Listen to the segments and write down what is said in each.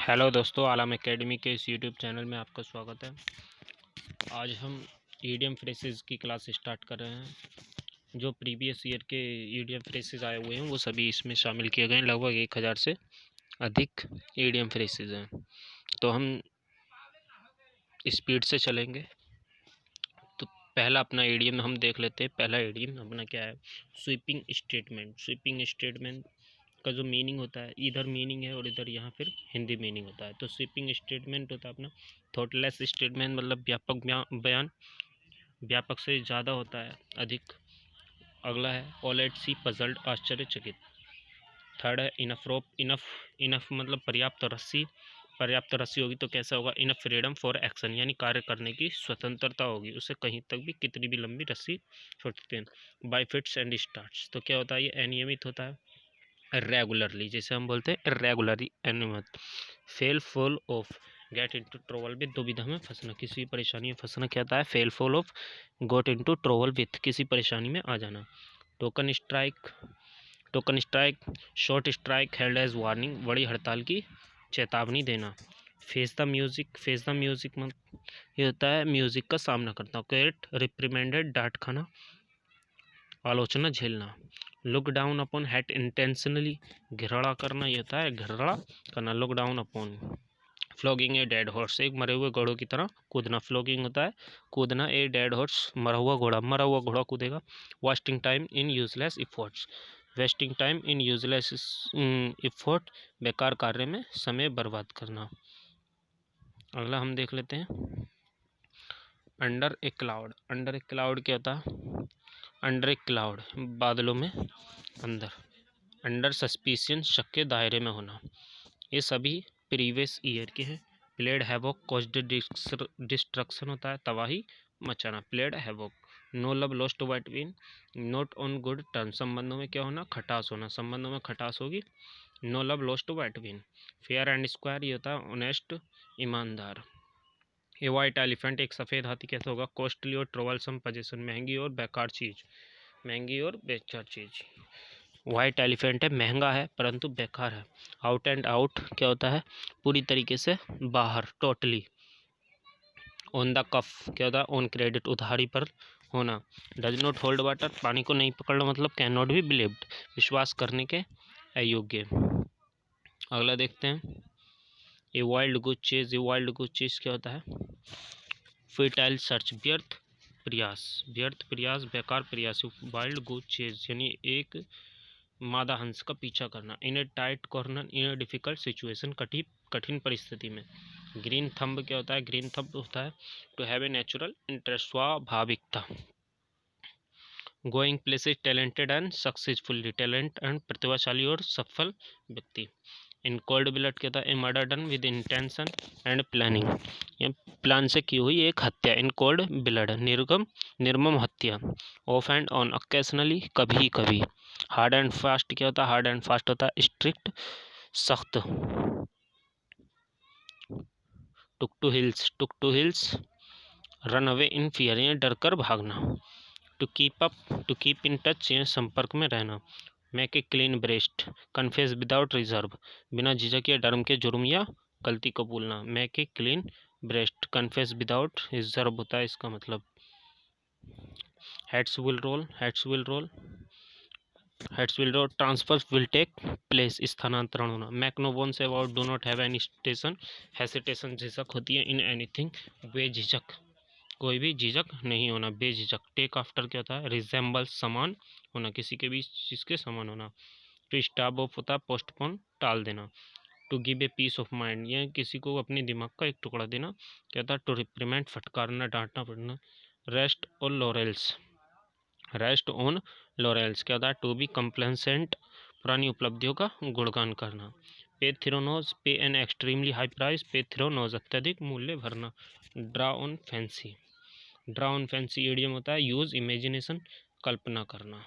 Hello दोस्तों, आलम academy के इस यूट्यूब चैनल में आपका स्वागत है। आज हम ईडियम फ्रेसेस की क्लास स्टार्ट कर रहे हैं। जो प्रीवियस ईयर के ईडियम फ्रेसेस आए हुए हैं वो सभी इसमें शामिल किए गए हैं। लगभग 1000 से अधिक ईडियम फ्रेसेस हैं। तो हम स्पीड से चलेंगे। तो पहला अपना ईडियम हम देख लेते हैं। पहला ईडियम अपना क्या है? Sweeping statement. स्वीपिंग स्टेटमेंट का जो मीनिंग होता है, इधर मीनिंग है और इधर यहाँ फिर हिंदी मीनिंग होता है। तो स्वीपिंग स्टेटमेंट होता है अपना थॉटलेस स्टेटमेंट, मतलब व्यापक बयान, व्यापक से ज़्यादा होता है, अधिक। अगला है ऑल एट सी पजल्ड, आश्चर्यचकित। थर्ड है इनफ रोप। इनफ मतलब पर्याप्त रस्सी होगी तो कैसा होगा? इनफ फ्रीडम फॉर एक्शन, यानी कार्य करने की स्वतंत्रता होगी, उसे कहीं तक भी कितनी भी लंबी रस्सी छोड़ सकते हैं। बाय फिट्स एंड स्टार्ट्स, तो क्या होता है? ये अनियमित होता है। रेगुलरली, जैसे हम बोलते हैं रेगुलरली अनियमित। Fail foul of, get into trouble with, दुविधा में फंसना, किसी परेशानी में फंसना क्या होता है? Fell foul of. Got into trouble with, किसी परेशानी में आ जाना। Token strike. Short strike held as warning, बड़ी हड़ताल की चेतावनी देना। फेस द म्यूजिक मतलब ये होता है म्यूजिक का सामना करना। क्वेट रिप्रिमेंडेड, डांट खाना, आलोचना झेलना। Look down upon, hat intentionally, घृणा करना, ये होता है घृणा करना। Look down upon. फ्लॉगिंग ए डेड हॉर्स, एक मरे हुए घोड़ों की तरह कूदना। फ्लॉगिंग होता है कूदना, ए डेड हॉर्स मरा हुआ घोड़ा कूदेगा। Wasting time in useless efforts, effort, बेकार कार्य में समय बर्बाद करना। अगला हम देख लेते हैं अंडर ए क्लाउड क्या होता है? अंडर ए क्लाउड, बादलों में अंदर। अंडर सस्पिशियन, शक के दायरे में होना। ये सभी प्रीवियस ईयर के हैं। प्लेड हैवॉक, कॉज्ड डिस्ट्रक्शन होता है तबाही मचाना। Played havoc. No love lost between, not on good term, संबंधों में क्या होना? खटास होना, संबंधों में खटास होगी। No love lost between. Fair and square, ये होता है ऑनेस्ट, ईमानदार। ए वाइट एलिफेंट, एक सफ़ेद हाथी कैसा होगा? कॉस्टली और ट्रोवलसम पोजीशन, महंगी और बेकार चीज़। वाइट एलिफेंट है, महंगा है परंतु बेकार है। आउट एंड आउट क्या होता है? पूरी तरीके से बाहर, टोटली। ऑन द कफ क्या होता है? ऑन क्रेडिट, उधारी पर होना। डज नॉट होल्ड वाटर, पानी को नहीं पकड़ना, मतलब कैन नॉट बी बिलीव्ड, विश्वास करने के अयोग्य। अगला देखते हैं ए वाइल्ड गुड चेज क्या होता है? फुटाइल सर्च, व्यर्थ प्रयास, बेकार प्रयास। वाइल्ड गुड चेज यानी एक मादा हंस का पीछा करना। In a tight corner, in a difficult situation, कठिन परिस्थिति में। ग्रीन थंब क्या होता है? ग्रीन थंब होता है to have a natural interest, स्वाभाविकता। Going places, talented and successfully, talent and प्रतिभाशाली और सफल व्यक्ति। इन कोल्ड ब्लड क्या था? A murder done with intention and planning, ये प्लान से की हुई एक हत्या। इन कोल्ड ब्लड, निर्मम हत्या। ऑफ एंड ऑन, ओकेशनली, कभी कभी। हार्ड एंड फास्ट क्या होता है? हार्ड एंड फास्ट होता है स्ट्रिक्ट, सख्त। Took to hills, run away in fear, ये डर कर भागना। टू कीप इन टच, ये संपर्क में रहना। Make a clean breast, confess without reserve, बिना झिझक या डर के जुर्म या गलती कबूलना। Make a clean breast, confess without reserve होता है इसका मतलब। Heads will roll, transfer will take place, स्थानांतरण होना। Make no bones about, do not have any hesitation, झिझक होती है। इन एनीथिंग, बेझिझक, कोई भी झिझक नहीं होना, बेझिझक। टेक आफ्टर क्या होता है? रिजेंबल, समान होना, किसी के भी चीज़ के समान होना। टू स्टॉप ऑफ होता है पोस्टपोन, टाल देना। To give a piece of mind, यह किसी को अपने दिमाग का एक टुकड़ा देना क्या होता है? टू रिप्रीमेंट, फटकारना, डांटना पड़ना। रेस्ट ऑन लॉरेल्स क्या होता है? टू बी कंप्लेसेंट, पुरानी उपलब्धियों का गुणगान करना। पे थ्रोनोज, पे एन एक्सट्रीमली हाई प्राइस, पे थ्रोनोज, अत्यधिक मूल्य भरना। ड्रा ऑन फैंसी एडियम होता है यूज इमेजिनेशन, कल्पना करना।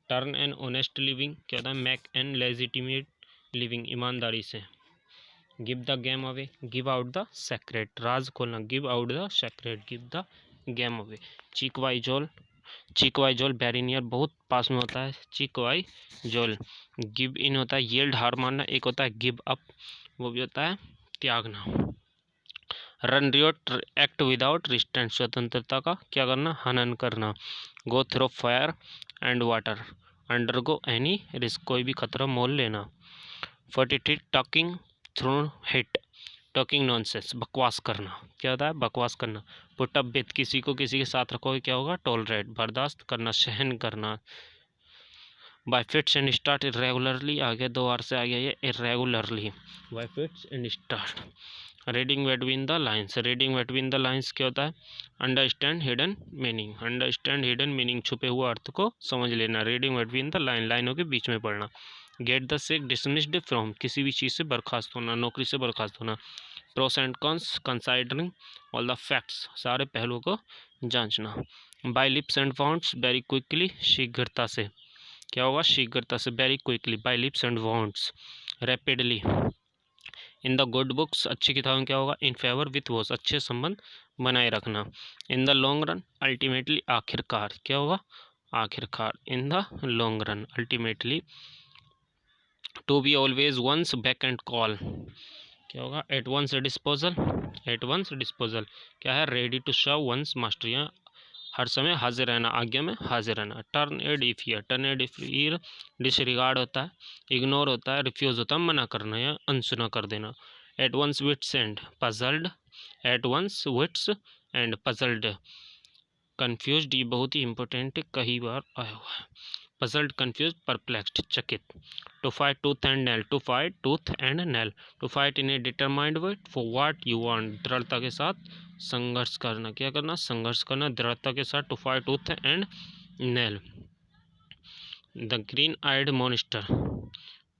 टर्न एन ऑनेस्ट लिविंग क्या होता है? मेक एन लेजिटिमेट लिविंग, ईमानदारी से। Give the game away, give out the secret, राज खोलना। Give out the secret, give the game away. Cheek by jowl, cheek by jowl very near, बहुत पास में होता है चिकवाइजोल। गिव इन होता है यील्ड, हार मानना। एक होता है गिव अप, वो भी होता है त्यागना। Run Riot, act without restraint, स्वतंत्रता का क्या करना, हनन करना। Go through fire and water, undergo any risk, कोई भी खतरा मोल लेना। 43 talking through hit, talking nonsense, बकवास करना। क्या होता है, बकवास करना। पुट अप विथ, किसी को किसी के साथ रखोगे क्या होगा, टॉलरेट, बर्दाश्त करना, सहन करना। By fits and start, irregularly आ गया, दो आर से आ गया ये irregularly, by fits and start. Reading between the lines, reading between the lines क्या होता है, understand hidden meaning, understand hidden meaning, छुपे हुए अर्थ को समझ लेना। रीडिंग बिटवीन द लाइन, लाइनों के बीच में पढ़ना। Get the sick, dismissed from, किसी भी चीज़ से बर्खास्त होना, नौकरी से बर्खास्त होना। Pros and cons, considering all the facts, सारे पहलुओं को जांचना। By leaps and bounds, very quickly, शीघ्रता से, क्या होगा, शीघ्रता से, very quickly, by leaps and bounds, rapidly. In the good books, अच्छी किताबों में क्या होगा, इन फेवर विथ वॉस, अच्छे संबंध बनाए रखना। In the long run, ultimately, आखिरकार, क्या होगा, आखिरकार। In the long run, ultimately. To be always one's beck and call, क्या होगा, at one's disposal, at one's disposal, क्या है, ready to serve one's master, यहाँ हर समय हाजिर रहना, आज्ञा में हाजिर रहना। टर्न ए डिफियर, टर्न ए डिफियर, डिसरिगार्ड होता है, इग्नोर होता है, रिफ्यूज होता है, मना करना या अनसुना कर देना। At one's wits end puzzled, at one's wits end puzzled, confused, ये बहुत ही इंपॉर्टेंट कई बार आया हुआ है। पजल्ड, कन्फ्यूज, परप्लेक्स्ड, चकित। To fight tooth and nail, to fight tooth and nail, to fight in a determined way for what you want, दृढ़ता के साथ संघर्ष करना, क्या करना, संघर्ष करना, दृढ़ता के साथ। To fight tooth and nail. The green eyed monster,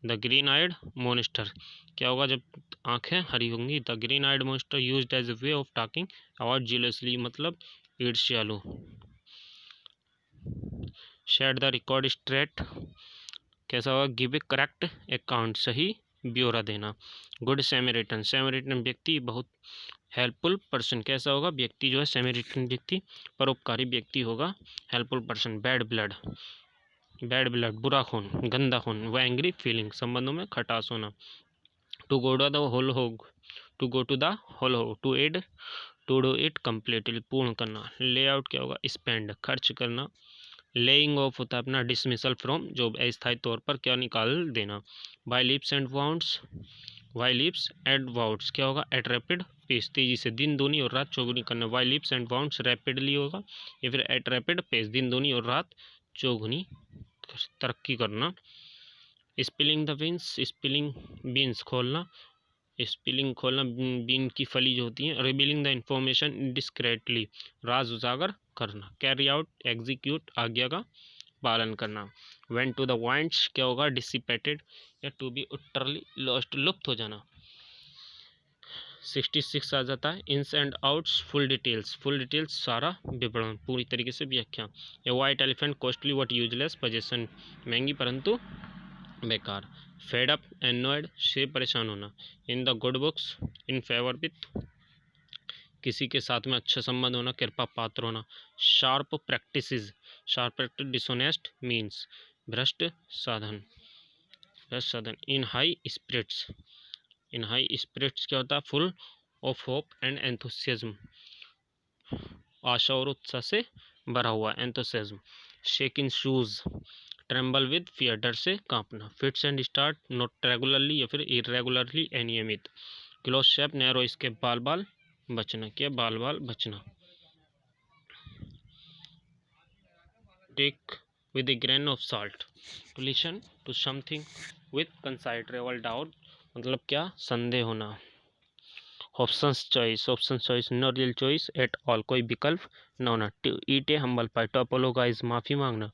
the green eyed monster, क्या होगा, जब आंखें हरी होंगी। The green eyed monster used as a way of talking about jealously, मतलब ईर्ष्यालु। शेड द रिकॉर्ड स्ट्रेट, कैसा होगा, गिव ए करेक्ट अकाउंट, सही ब्यौरा देना। गुड सैमरिटन, सैमरिटन व्यक्ति बहुत हेल्पफुल पर्सन, कैसा होगा, व्यक्ति जो है सैमरिटन व्यक्ति परोपकारी व्यक्ति होगा, helpful person. Bad blood, bad blood, बुरा खून, गंदा खून। वो एंग्री फीलिंग, संबंधों में खटास होना। To go to the whole hog, to go to the whole hog, to add, to do it completely, पूर्ण करना। ले आउट, क्या होगा, स्पेंड, खर्च करना। लेइंग ऑफ होता है अपना डिसमिसल फ्रॉम, जो अस्थायी तौर पर क्या निकाल देना। By leaps and bounds, by leaps and bounds, क्या होगा, एट रैपिड पेस, तेजी से, दिन दूनी और रात चौगुनी करना। By leaps and bounds rapidly होगा, या फिर एट रैपिड पेस, दिन दूनी और रात चौगुनी तरक्की करना। Spilling the beans, spilling beans, खोलना, स्पिलिंग खोलना, बीन की फली जो होती है। रिवीलिंग द इंफॉर्मेशन इंडिस्क्रेटली, राज उजागर करना। कैरी आउट, एग्जीक्यूट, आज्ञा का पालन करना। वेंट टू द वाइंड्स, क्या होगा, डिसिपेटेड या टू बी उटरली लॉस्ट, लुप्त हो जाना। 66 आ जाता है, ins and outs, full details, full details, सारा विवरण, पूरी तरीके से व्याख्या। A white elephant, costly but useless possession, महंगी परंतु बेकार। फेड अप, एनॉयड, से परेशान होना। In the good books, in favour with, किसी के साथ में अच्छा संबंध होना, कृपा पात्र होना। Sharp practices, sharp practice, dishonest means, भ्रष्ट साधन, भ्रष्ट साधन। In high spirits, in high spirits क्या होता है, full of hope and enthusiasm, आशा और उत्साह से भरा हुआ, enthusiasm. Shake in shoes, tremble with fear, डर से कांपना। Fits and start, not regularly या फिर इरेगुलरली, अनियमित। क्लोज शेप, नैरो, इसके बाल बाल बचना, क्या, बाल बाल बचना। Take with a grain of salt, to listen to something with considerable doubt, मतलब क्या, संदेह होना। Options choice, option choice, no real choice at all, कोई विकल्प न होना। To eat a humble pie, to apologise, माफ़ी मांगना।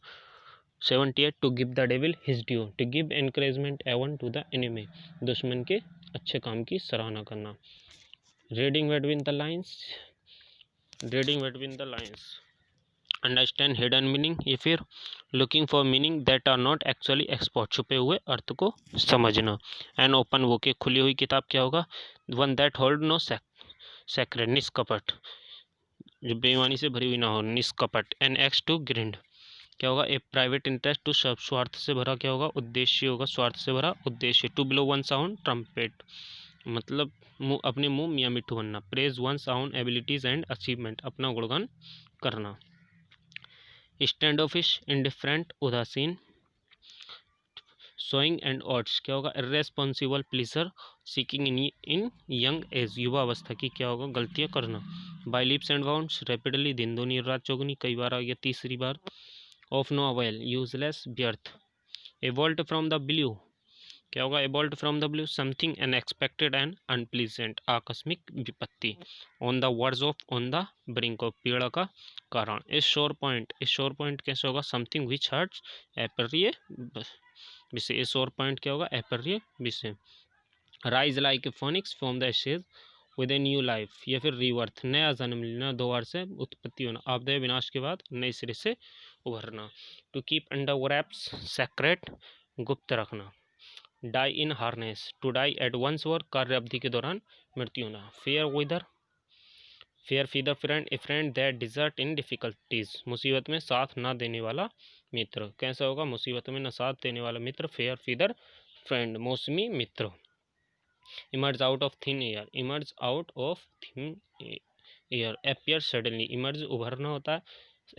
78 to give the devil his due, to give encouragement even to the enemy, दुश्मन के अच्छे काम की सराहना करना। Reading between the lines, reading between the lines, understand hidden meaning, या फिर looking for meaning that are not actually export, छुपे हुए अर्थ को समझना। एन ओपन बुक, एक खुली हुई किताब, क्या होगा, one that hold no secret, निष्कपट, जो बेईमानी से भरी हुई ना हो, निष्कपट। एन एक्स टू ग्रिंड क्या होगा, ए प्राइवेट इंटरेस्ट टू सब, स्वार्थ से भरा क्या होगा, उद्देश्य होगा, स्वार्थ से भरा उद्देश्य। टू ब्लो वन साउंड ट्रम्पेट मतलब अपने मुंह मियाँ मिट्ठू बनना। प्रेज वन साउंड एबिलिटीज एंड अचीवमेंट अपना गुणगान करना। स्टैंड ऑफिश इंडिफरेंट उदासीन। शोइंग एंड ऑड्स क्या होगा, irresponsible pleasure seeking in young age युवा अवस्था की क्या होगा, गलतियां करना। By leaps and bounds rapidly दिन दूनी रात चौगुनी, कई बार आ गया तीसरी बार। ऑफ नो अवेल यूजलेस व्यर्थ। एवॉल्ट फ्रॉम द ब्लू क्या होगा, a bolt from the blue something unexpected and unpleasant आकस्मिक विपत्ति। On the words of, on the brink of पीड़ा का कारण। इस शोर पॉइंट कैसे होगा, समथिंग विच हर्ट्स अप्रिय विषय। इस और पॉइंट क्या होगा, अप्रिय विषय। Rise like a phoenix from the Ashes with a new life या फिर रिवर्थ, नया जन्म लेना, दोबारा से उत्पत्ति होना, आपदा विनाश के बाद नए सिरे से उभरना। To keep under wraps secret गुप्त रखना। Die in harness to die at once और कार्य अवधि के दौरान मृत्यु होना। Fair feather friend a friend that desert in difficulties मुसीबत में साथ ना देने वाला मित्र। कैसा होगा, मुसीबत में न साथ देने वाला मित्र। फेयर फीदर फ्रेंड मौसमी मित्र। Emerge out of thin air, emerge out of thin air. Appear suddenly, emerge उभरना होता है,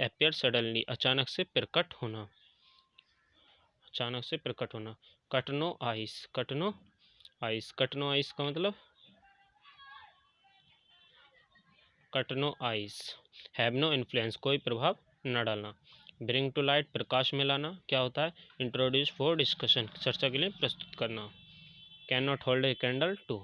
अपियर सडनली अचानक से प्रकट होना, अचानक से प्रकट होना। कटनो आइस, कटनो आइस, कटनो आइस का मतलब कटनो आइस हैव नो इन्फ्लुएंस कोई प्रभाव न डालना। ब्रिंग टू लाइट प्रकाश में लाना क्या होता है, इंट्रोड्यूस फॉर डिस्कशन चर्चा के लिए प्रस्तुत करना। Cannot hold a candle to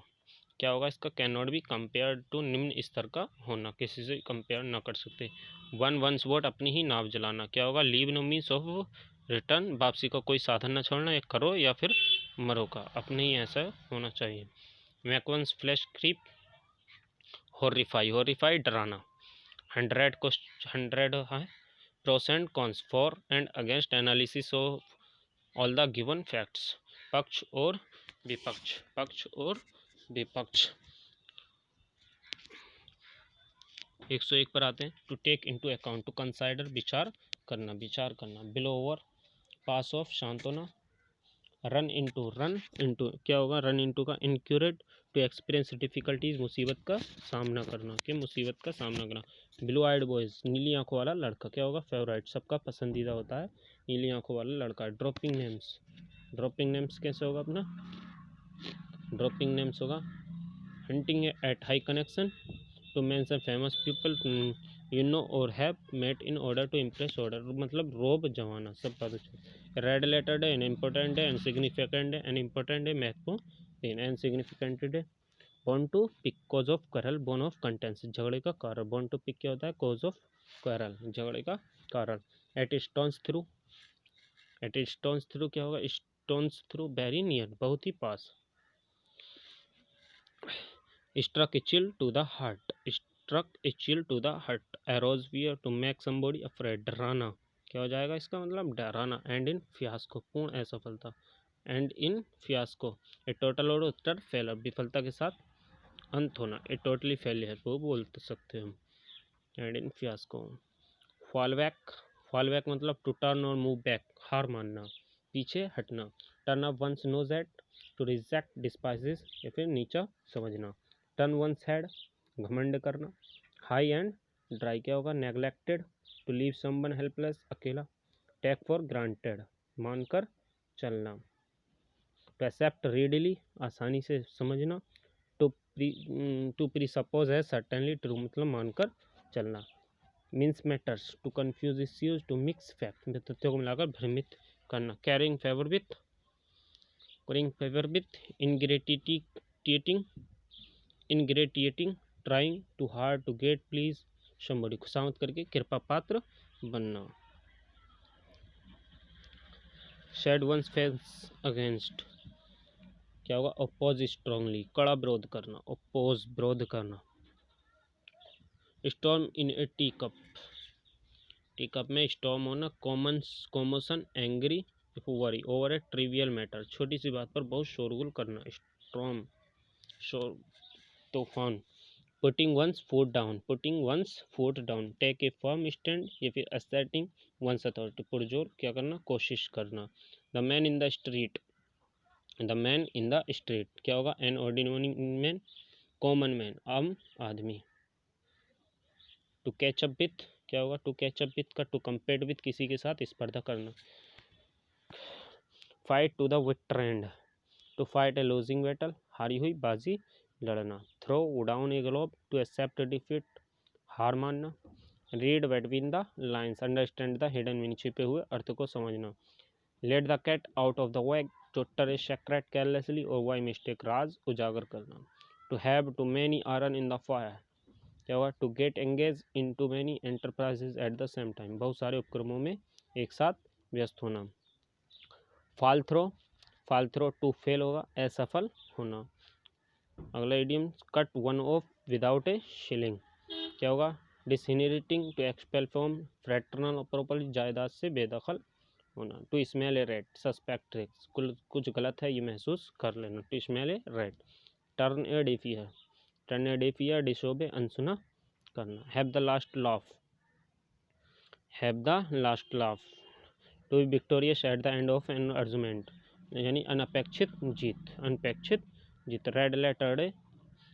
क्या होगा, इसका कैन नॉट भी कंपेयर टू निम्न स्तर का होना, किसी से कंपेयर ना कर सकते। वन वंस वोट अपनी ही नाव जलाना क्या होगा, leave no means of return वापसी का कोई साधन न छोड़ना, या करो या फिर मरो का, अपने ही ऐसा होना चाहिए। Make one's flesh creep horrify डराना। 100 है pros and cons for and against analysis of all the given facts पक्ष और विपक्ष। 101 पर आते हैं। To take into account to consider विचार करना बिलो ओवर पास ऑफ शांत होना। रन इनटू क्या होगा, रन इनटू का इनक्यूरेट टू एक्सपीरियंस डिफिकल्टीज मुसीबत का सामना करना, कि मुसीबत का सामना करना। ब्लू आइड बॉयज नीली आंखों वाला लड़का क्या होगा, फेवरेट सबका पसंदीदा होता है नीली आंखों वाला लड़का। ड्रॉपिंग नेम्स कैसे होगा अपना, ड्रॉपिंग नेम्स होगा hunting at high connection to mention famous people you know or have met in order to impress order मतलब रोब जमाना सब बात। Red letter day an important day and significant day an important day महत्वपूर्ण and significant day. Bone to pick cause of quarrel bone of contention झगड़े का कारण। Born to pick क्या होता है, कॉज ऑफ करल झगड़े का कारण। एट स्टोन्स थ्रू क्या होगा, स्टोन्स थ्रू वेरी नियर बहुत ही पास। struck a chill to the heart arouse fear to make somebody afraid डराना क्या हो जाएगा, इसका मतलब डराना। एंड इन फियास्को पूर्ण असफलता, and in fiasco A total और उत्तर फेलर विफलता के साथ अंत होना, ए टोटली फेलियर वो बोल सकते हैं हम। End in fiasco. Fall back मतलब to turn or move back हार मानना पीछे हटना। Turn up one's nose at to reject despises या फिर नीचा समझना। टर्न वंस हेड घमंड करना। हाई एंड ड्राई क्या होगा, neglected to leave someone helpless अकेला। टेक फॉर ग्रांटेड मानकर चलना। टू एक्सेप्ट रीडली आसानी से समझना। टू प्रीसपोज है सर्टेनली ट्रू मतलब मानकर चलना। Means matters to confuse issues to mix fact तथ्यों को मिलाकर भ्रमित करना। Currying favour with ingratiating trying too hard to get please somebody खुशामद करके कृपा पात्र बनना। शेड वंस फेस अगेंस्ट क्या होगा, अपोज स्ट्रांगली कड़ा विरोध करना, अपोज विरोध करना। Storm in A tea cup में स्टॉर्म होना। कॉमोशन एंग्री वरी ओवर ए ट्रिवियल मैटर छोटी सी बात पर बहुत शोरगुल करना। स्टॉर्म शोर तूफान। Putting one's foot down, putting one's foot down, take a firm stand या फिर असर्टिंग वंस अथॉरिटी, पुरजोर क्या करना, कोशिश करना। The man in the street, the man in the street क्या होगा, an ordinary man, common man आम आदमी। टू कैच अप विथ क्या होगा, टू कैच अप विथ का टू कंपेट विथ किसी के साथ स्पर्धा करना। Fight to the bitter end, to fight a losing battle, हारी हुई बाजी लड़ना। Throw down a glove, to accept defeat, हार मानना। Read between the lines, understand the hidden meaning, छिपे हुए अर्थ को समझना। Let the cat out of the bag, to utter a secret carelessly और बाय मिस्टेक, राज उजागर करना। To have too many iron in the fire क्या होगा, to get engage in too many enterprises at the same time, बहुत सारे उपक्रमों में एक साथ व्यस्त होना। फॉल थ्रो टू फेल होगा, असफल होना। अगला idiom cut one off without a shilling क्या होगा, disinheriting, to expel from fraternal property, जायदाद से बेदखल होना। To smell a rat, suspect कुछ गलत है ये महसूस कर लेना। To smell a rat. Turn a deaf ear, turn a deaf ear, disobey अनसुना करना। Have the last laugh, have the last laugh. To be victorious at the end of an argument यानी अनपेक्षित जीत, अनपेक्षित जीत। Red letter day,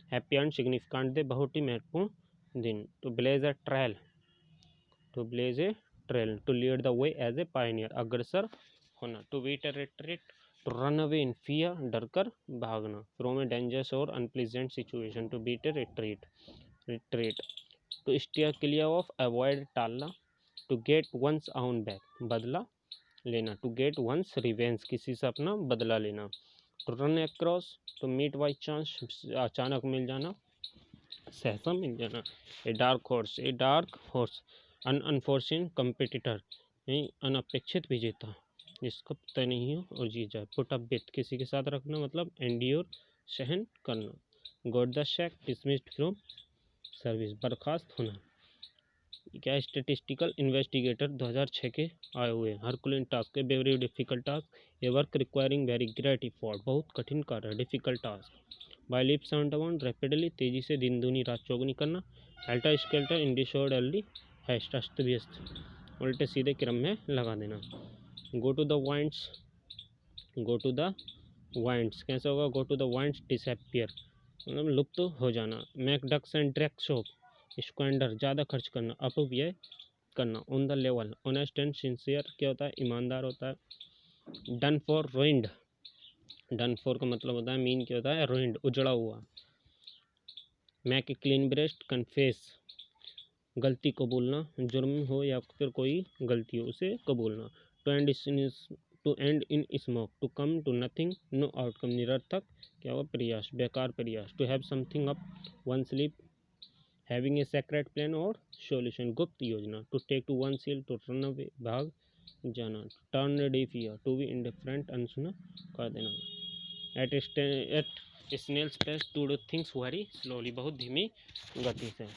happy and significant day, बहुत ही महत्वपूर्ण दिन। To blaze a trail, to blaze a trail. To lead the way as a pioneer, अग्रसर होना। To beat a retreat, to run away in fear, डर कर भागना। From a dangerous और unpleasant situation, to beat a retreat, retreat. To steer clear of, avoid टालना। To get one's own back, बदला लेना। To get once revenge, किसी से अपना बदला लेना। To run across, to meet by chance, अचानक मिल जाना, सहसा मिल जाना। A dark horse, a dark horse, unfortunate competitor यानी अनपेक्षित विजेता, जिसका पता नहीं हो और जीत जाए। पुट अप विथ, किसी के साथ रखना मतलब एंड्योर, सहन करना। Got the sack, dismissed from service, बर्खास्त होना। क्या स्टैटिस्टिकल इन्वेस्टिगेटर 2006 के आए हुए हैं। Herculean task, a very difficult task, a work requiring very great effort, बहुत कठिन कार्य, difficult task. By leaps and bounds, rapidly, तेजी से, दिन दूनी रात चौगुनी करना। Helter skelter, in disorderly, haste, अस्त व्यस्त, उल्टे सीधे क्रम में लगा देना। Go to the winds, go to the winds कैसे होगा, go to the winds, disappear मतलब लुप्त हो जाना। Make ducks and drake shop, squander, ज़्यादा खर्च करना, अपव्यय करना। On the level, honest and sincere क्या होता है, ईमानदार होता है। डन फॉर रोइंड, डन फॉर का मतलब होता है मीन क्या होता है, रोइंड, उजड़ा हुआ। Make a clean breast, confess, गलती कबूलना, जुर्म हो या फिर कोई गलती हो उसे कबूलना। To end in smoke, to come to nothing, no outcome, निरर्थक क्या हुआ, प्रयास, बेकार प्रयास। To have something up one sleeve, having a secret plan और सॉल्यूशन, गुप्त योजना। टू टेक टू वन सील, टू रन अवे, भाग जाना। Turn deaf ear, to be indifferent, अनसुना कर देना। At snail's pace, to do things very slowly, बहुत धीमी गति से।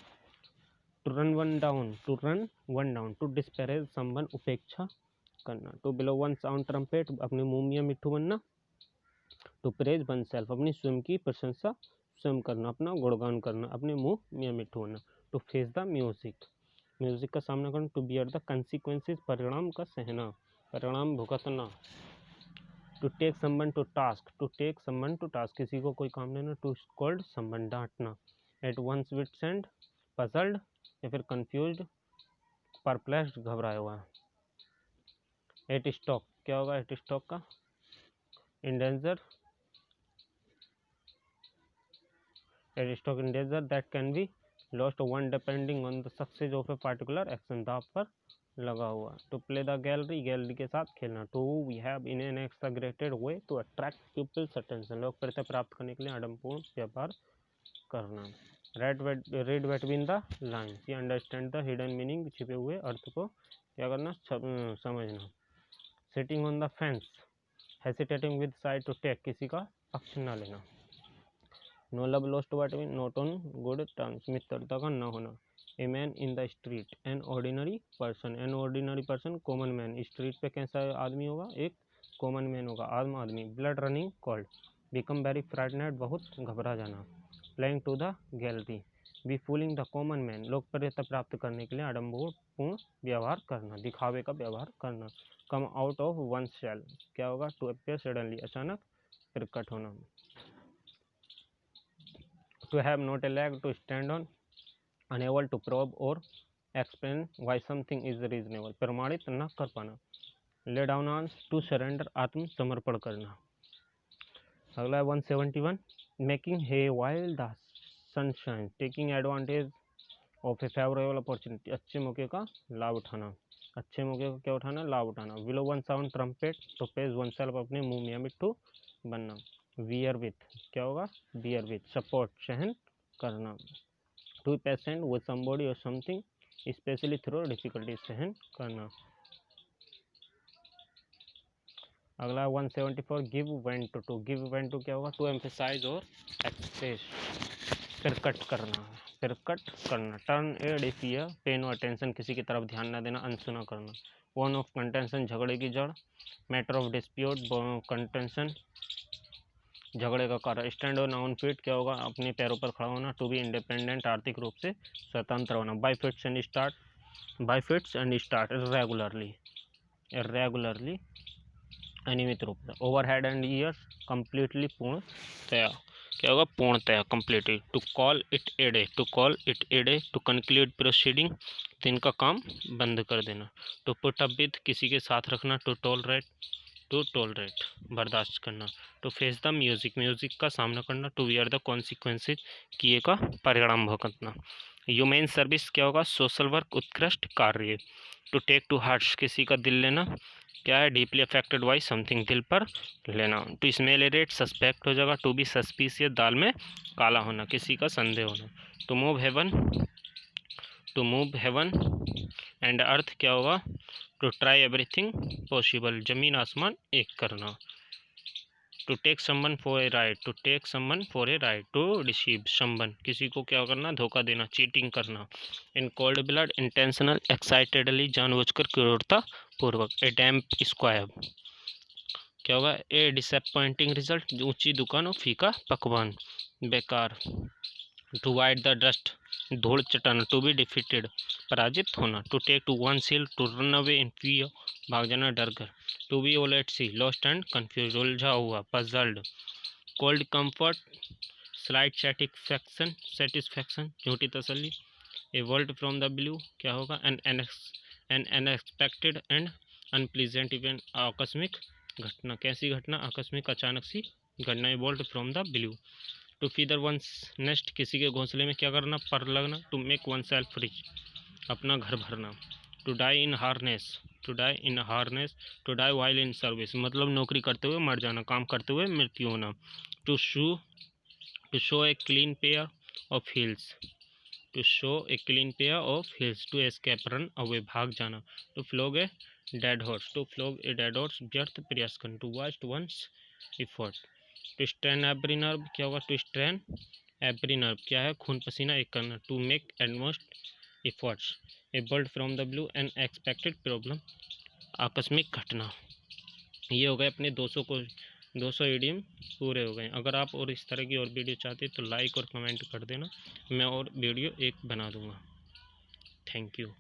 To run one down, to run one down. To disparage someone, उपेक्षा करना। टू बिलो वन साउंड ट्रम्पेट, अपने मुंह मियाँ मिट्ठू बनना। टू प्रेज वन सेल्फ, अपनी स्वयं की प्रशंसा स्वयं करना, अपना गुणगान करना, अपने मुंह मियाँ मिट्ठू होना। To face the music, music का सामना करना। टू बियर द कंसिक्वेंसेज, परिणाम का सहना, परिणाम भुगतना। To take someone to task, to take someone to task, किसी को कोई काम लेना। टू स्कोल्ड समवन, डांटना। At one's wits end, puzzled या फिर कंफ्यूज्ड, परप्लेक्स्ड, घबराया हुआ। एट स्टॉक क्या होगा, एट स्टॉक का in danger, at stake in danger that can be lost won depending on the success of a particular action, दाव पर लगा हुआ। To play the gallery, gallery के साथ खेलना। To behave in an exaggerated way, to attract people's attention, लोकप्रियता प्राप्त करने के लिए आडम्बरपूर्ण व्यापार करना। रीड बिटवीन द लाइन्स, ये अंडरस्टैंड द हिडन मीनिंग, छिपे हुए अर्थ को क्या करना, समझना। Sitting on the fence, hesitating with side to take, किसी का पक्ष न लेना। No love lost between, not on good terms, मित्रता का न होना। A man in the street, an ordinary person, an ordinary person, common man, street पे कैसा आदमी होगा, एक कॉमन मैन होगा, आम आदमी। Blood running cold, become very frightened, बहुत घबरा जाना। Playing to the gallery, be fooling the common man, लोकप्रियता प्राप्त करने के लिए आडम्बरपूर्ण व्यवहार करना, दिखावे का व्यवहार करना। Come out of one shell, क्या होगा? टू अपीयर सडनली, अचानक प्रकट होना। To have not a leg to stand on, unable to prove और explain why something is reasonable, प्रमाणित न कर पाना। Lay down arms, to surrender, आत्मसमर्पण करना। अगला है 171, making hay while the sunshine, taking advantage of a favourable opportunity, अच्छे मौके का लाभ उठाना, अच्छे मौके का क्या उठाना? लाभ उठाना। Blow 17 trumpet, to praise oneself, अपने मुंह में मिट्टू बनना। वियर विथ, क्या होगा? बियर विथ, सपोर्ट, सहन करना। टू पेशेंट विद समबॉडी और समथिंग, स्पेशली थ्रू डिफिकल्टी, सहन करना। अगला 174, give vent to, give vent to क्या होगा? टू एम्फेसाइज और एक्सप्रेस, प्रकट करना, प्रकट करना। टर्न ए डिफ ईयर, पे नो अटेंशन, किसी की तरफ ध्यान न देना, अनसुना करना। वन ऑफ कंटेंशन, झगड़े की जड़। मैटर ऑफ डिस्प्यूट, कंटेंशन, झगड़े का कारण। स्टैंड ऑन ऑन फीट, क्या होगा? अपने पैरों पर खड़ा होना। टू बी इंडिपेंडेंट, आर्थिक रूप से स्वतंत्र होना। By fits and start, by fits and start, regularly, regularly, अनियमित रूप से। Over head and ears, completely, पूर्णतया, क्या होगा? पूर्णतया, completely. To call it a day, to call it a day, to conclude proceeding, दिन का काम बंद कर देना। टू पुट अप विद, किसी के साथ रखना। टू टॉलरेट, टू टॉलरेट, बर्दाश्त करना। To face the music, music का सामना करना। टू वियर द कॉन्सिक्वेंसेज, किए का परिणाम भुगतना। ह्यूमैन सर्विस, क्या होगा? सोशल वर्क, उत्कृष्ट कार्य। टू टेक टू हार्ट्स, किसी का दिल लेना, क्या है? डीपली अफेक्टेड बाई समथिंग, दिल पर लेना। टू स्मेल इरेट, सस्पेक्ट हो जाएगा। टू बी सस्पिशियस, दाल में काला होना, किसी का संदेह होना। To move heaven, to move heaven and earth, क्या होगा? टू ट्राई एवरीथिंग पॉसिबल, जमीन आसमान एक करना। To take someone for a ride, to take someone for a ride. To deceive someone, किसी को क्या करना? धोखा देना, चीटिंग करना। In cold blood, intentional, excitedly, जानबूझकर, क्रूरता पूर्वक। ए डैम्प स्क्वाब, क्या होगा? ए डिसअपॉइंटिंग रिजल्ट, ऊंची दुकान और फीका पकवान, बेकार। टू वाइट द डस्ट, धूल चटाना। टू बी डिफीटेड, पराजित होना। टू टेक टू वन सील, to run away in fear, भाग जाना, डर कर। To be all at sea, lost and confuse, उलझा हुआ, puzzled. Cold comfort, slight satisfaction, satisfaction, झूठी तसल्ली। A world from the blue, क्या होगा? An unexpected and unpleasant event, आकस्मिक घटना, कैसी घटना? आकस्मिक, अचानक सी घटना। A world from the blue. To feather one's nest, किसी के घोंसले में क्या करना? पर लगना। To make oneself rich, अपना घर भरना। To die in harness, to die in harness, to die while in service, मतलब नौकरी करते हुए मर जाना, काम करते हुए मृत्यु होना। To show a clean pair of heels, to show a clean pair of heels. To escape, run away, भाग जाना। To flog a dead horse, to flog a dead horse, व्यर्थ प्रयास करना। To waste one's effort. To strain every nerve, क्या होगा? To strain every nerve, क्या है? खून पसीना एक करना। To make utmost efforts. A world from the blue, an expected problem, आकस्मिक घटना। ये हो गए अपने 200 ईडियम पूरे हो गए। अगर आप और इस तरह की और वीडियो चाहते तो लाइक और कमेंट कर देना, मैं और वीडियो एक बना दूंगा। Thank you.